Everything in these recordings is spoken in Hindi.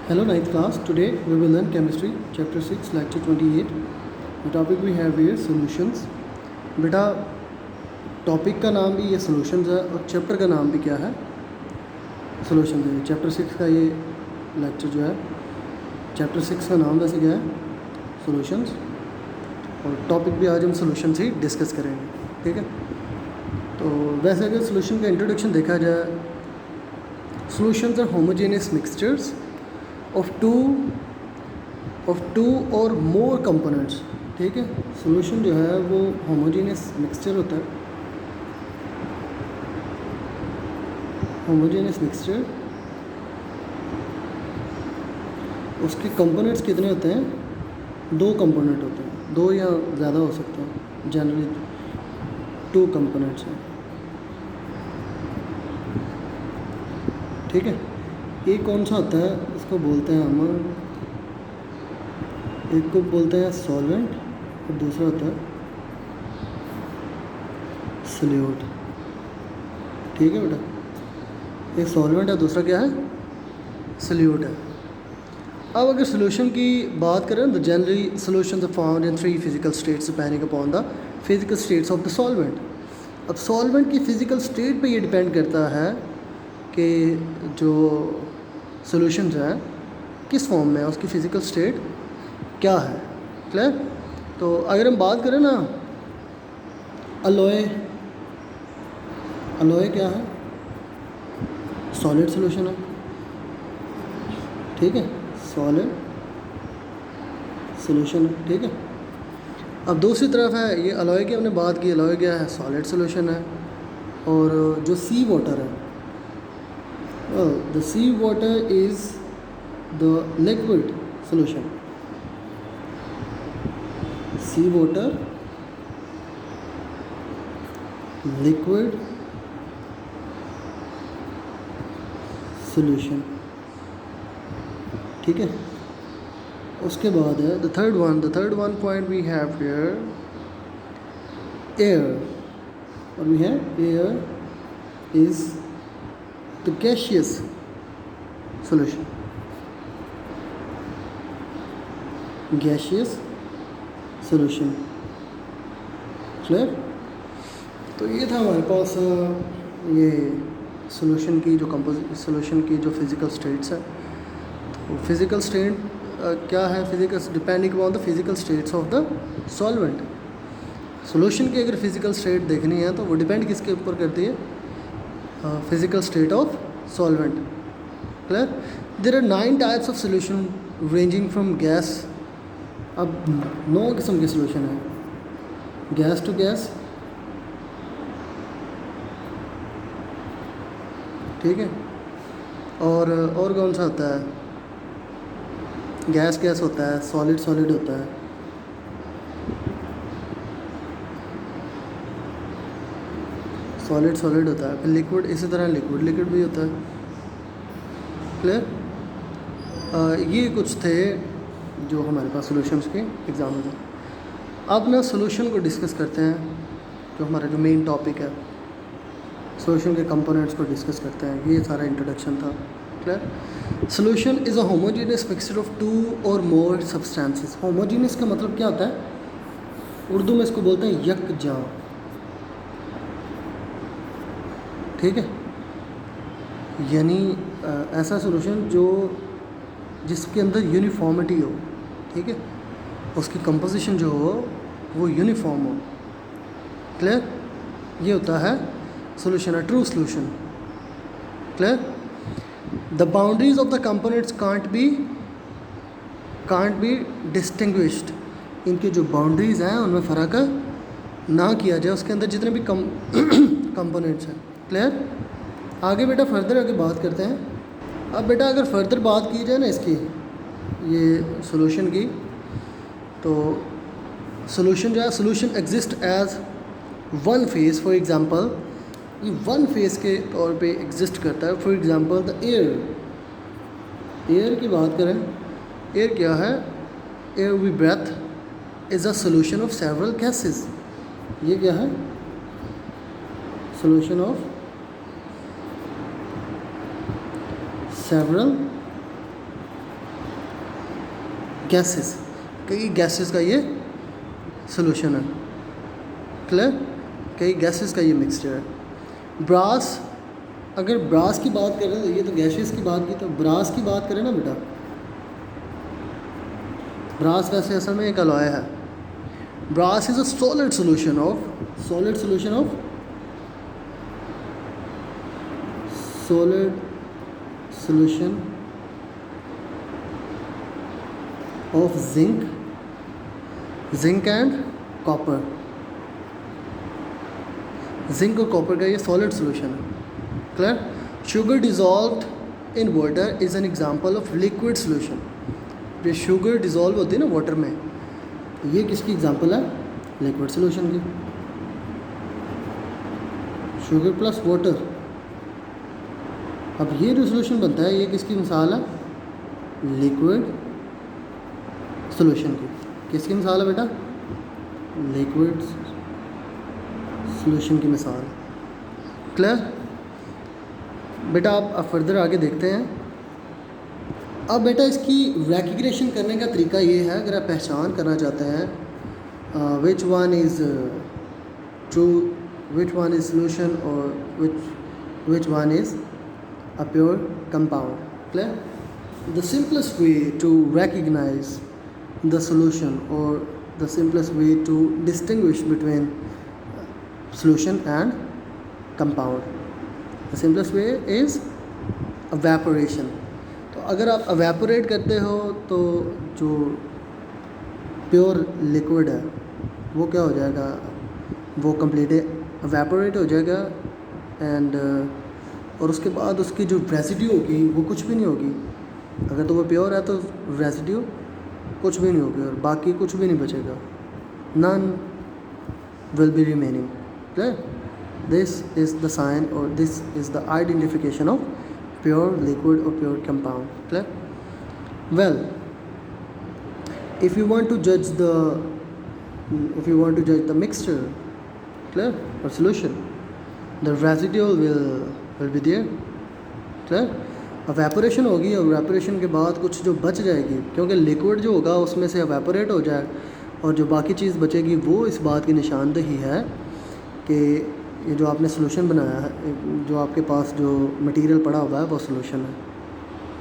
Hello ninth class. Today we will learn chemistry chapter 6 lecture 28. The topic we have here solutions. बेटा टॉपिक का नाम भी ये solutions है और चैप्टर का नाम भी क्या है solutions है। चैप्टर 6 का ये लेक्चर जो है चैप्टर 6 का नाम वैसे क्या है solutions और टॉपिक भी आज हम solutions ही डिस्कस करेंगे। ठीक है, तो वैसे अगर solution का इंट्रोडक्शन देखा जाए, solutions are homogeneous mixtures of two or more components। ठीक है, सॉल्यूशन जो है वो होमोजेनियस मिक्सचर होता है। होमोजेनियस मिक्सचर, उसके कंपोनेंट्स कितने होते हैं? दो कंपोनेंट होते हैं, दो या ज़्यादा हो सकते हैं, जनरली 2 कंपोनेंट्स हैं। ठीक है, एक कौन सा होता है, इसको बोलते हैं हम, एक को बोलते हैं सॉल्वेंट और दूसरा होता है सॉल्यूट। ठीक है बेटा, एक सॉल्वेंट है, दूसरा क्या है सॉल्यूट है। अब अगर सॉल्यूशन की बात करें तो generally solutions are found in 3 physical states depending upon the physical states of the solvent. अब सॉल्वेंट की फिजिकल स्टेट पे ये डिपेंड करता है कि जो सॉल्यूशंस है किस फॉर्म में है, उसकी फ़िज़िकल स्टेट क्या है। क्लियर? तो अगर हम बात करें ना, अलोए, अलोए क्या है? सॉलिड सॉल्यूशन है। ठीक है, सॉलिड सॉल्यूशन है। ठीक है, अब दूसरी तरफ है ये अलोए की हमने बात की, अलोए क्या है? सॉलिड सॉल्यूशन है। और जो सी वाटर है, the sea water is the liquid solution। sea water liquid solution। ठीक है, उसके बाद है the third one point we have here air, और we have air is the gaseous solution। gaseous solution। Clear? तो ये था हमारे पास ये सॉल्यूशन की जो सॉल्यूशन की जो फिज़िकल स्टेट्स है। तो फिज़िकल स्टेट क्या है? Physical depending upon the physical states of the solvent. Solution की अगर फिज़िकल स्टेट देखनी है तो वो डिपेंड किसके ऊपर करती है? Physical state of solvent. Clear? There are 9 types of solution ranging from gas. अब 9 किस्म के सॉल्यूशन हैं, गैस टू गैस। ठीक है, और कौन सा होता है? गैस गैस होता है, सॉलिड सॉलिड होता है। सॉलिड सॉलिड होता है, फिर लिक्विड, इसी तरह लिक्विड लिक्विड भी होता है। क्लियर? ये कुछ थे जो हमारे पास सॉल्यूशंस के एग्जाम्पल हैं। अब ना सॉल्यूशन को डिस्कस करते हैं, जो हमारा जो मेन टॉपिक है, सॉल्यूशन के कंपोनेंट्स को डिस्कस करते हैं। ये सारा इंट्रोडक्शन था। Clear? Solution is a homogeneous mixture of 2 और मोर सब्सटेंसेस। होमोजेनियस का मतलब क्या होता है? उर्दू में इसको बोलते हैं यकजां। ठीक है, यानी ऐसा सॉल्यूशन जो जिसके अंदर यूनिफॉर्मिटी हो। ठीक है, उसकी कंपोजिशन जो हो वो यूनिफॉर्म हो। क्लियर? ये होता है सॉल्यूशन, है true solution. Clear? The boundaries of the components can't be distinguished. इनकी जो बाउंड्रीज हैं उनमें फ़र्क ना किया जाए, उसके अंदर जितने भी कंपोनेंट्स हैं। क्लियर? आगे बेटा फर्दर आगे बात करते हैं। अब बेटा अगर फर्दर बात की जाए ना इसकी, ये सॉल्यूशन की, तो सॉल्यूशन जो है, solution exist as one phase. For example, ये वन फेज़ के तौर पे एग्जिस्ट करता है। For example the air. Air की बात करें, एयर क्या है? Air we breathe is a solution of several gases. ये क्या है? सॉल्यूशन ऑफ several गैसेस, कई गैसेस का ये सोल्यूशन है। क्लियर, कई गैसेस का ये मिक्सचर है। ब्रास, अगर ब्रास की बात करें तो ये तो गैसेस की बात की, तो ब्रास की बात करें ना बेटा, ब्रास वैसे असल में एक अलॉय है। Brass is a solid solution of solid solution of zinc and copper। Zinc और कॉपर का ये सॉलिड सोल्यूशन है। Clear. Sugar dissolve in water is an example of liquid solution. ये शुगर डिजॉल्व होती है ना वाटर में, तो ये किसकी एग्जांपल है? लिक्विड सोल्यूशन की। शुगर प्लस वाटर, अब ये जो सोल्यूशन बनता है ये किसकी मिसाल है? लिक्विड सोल्यूशन की। किसकी मिसाल है बेटा? लिक्विड सोल्यूशन की मिसाल। क्लियर बेटा। आप फर्दर आगे देखते हैं। अब बेटा इसकी रेकग्निशन करने का तरीका ये है, अगर आप पहचान करना चाहते हैं which one is true, which one is solution और which one is a pure compound। Clear? The simplest way to recognize the solution, or the simplest way to distinguish between solution and compound, the simplest way is evaporation। तो अगर आप evaporate करते हो तो जो pure liquid है वो क्या हो जाएगा? वो completely evaporate हो जाएगा and और उसके बाद उसकी जो रेसिड्यू होगी वो कुछ भी नहीं होगी। अगर तो वो प्योर है तो रेसिड्यू कुछ भी नहीं होगी और बाकी कुछ भी नहीं बचेगा। None will be remaining. Clear? This is the sign और this is the identification of pure liquid और pure compound. Clear? Well, if you want to जज द मिक्सचर, क्लियर, और solution, the residual will be there. Clear? Evaporation होगी और एवेपोरेशन के बाद कुछ जो बच जाएगी, क्योंकि लिक्विड जो होगा उसमें से एवेपोरेट हो जाए और जो बाकी चीज़ बचेगी वो इस बात की निशानदेही है कि ये जो आपने सोल्यूशन बनाया है, जो आपके पास जो मटेरियल पड़ा हुआ है वो सोल्यूशन है।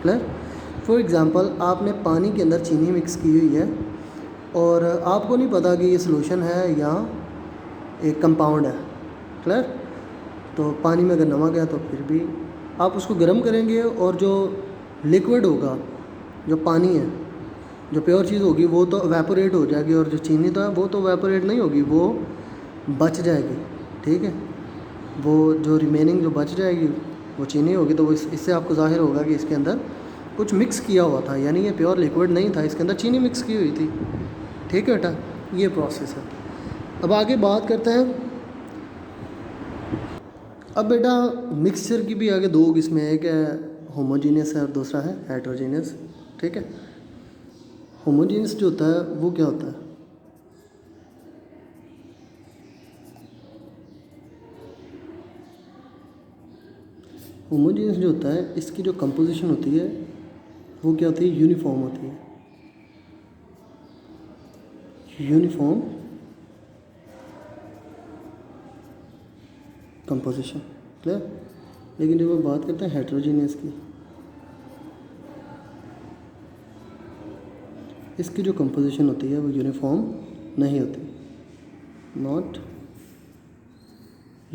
क्लियर? फॉर एग्ज़ाम्पल, आपने पानी के अंदर चीनी मिक्स की हुई है और आपको नहीं पता कि ये सोल्यूशन है या एक कंपाउंड है। क्लियर? तो पानी में अगर नमक है तो फिर भी आप उसको गर्म करेंगे और जो लिक्विड होगा, जो पानी है, जो प्योर चीज़ होगी वो तो एवेपोरेट हो जाएगी और जो चीनी तो है वो तो एवेपोरेट नहीं होगी, वो बच जाएगी। ठीक है? वो जो रिमेनिंग जो बच जाएगी वो चीनी होगी, तो वो इससे आपको ज़ाहिर होगा कि इसके अंदर कुछ मिक्स किया हुआ था, यानी ये प्योर लिक्विड नहीं था, इसके अंदर चीनी मिक्स की हुई थी। ठीक है बेटा, ये प्रोसेस है। अब आगे बात करते हैं। अब बेटा मिक्सचर की भी आगे दो किस्में हैं, एक है होमोजीनियस है और दूसरा है हेट्रोजीनियस। ठीक है? होमोजीनियस जो होता है वो क्या होता है? होमोजीनियस जो होता है इसकी जो कंपोजिशन होती है वो क्या होती है? यूनिफॉर्म होती है। Uniform composition. क्लियर? लेकिन जब हम बात करते हैं हेट्रोजीनियस की, इसकी जो कंपोजिशन होती है वो यूनिफॉर्म नहीं होती, नॉट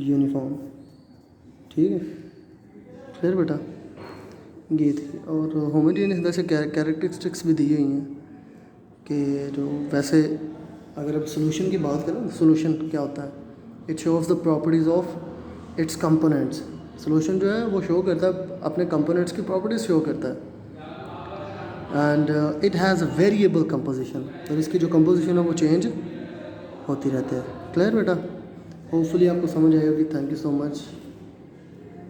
यूनिफॉर्म। ठीक है? फिर बेटा ये थी। और होमोजीनियस वैसे कैरेक्टरिस्टिक्स भी दी हुई हैं कि जो वैसे अगर अब सोल्यूशन की बात करें तो सोल्यूशन क्या होता है? It shows the properties of its components. Solution जो है वो शो करता है अपने कंपोनेंट्स की प्रॉपर्टीज़ शो करता है। And it has a variable composition, और इसकी जो कंपोजिशन है वो चेंज होती रहती है। क्लियर बेटा? होपफुली आपको समझ आई होगी। Thank you so much.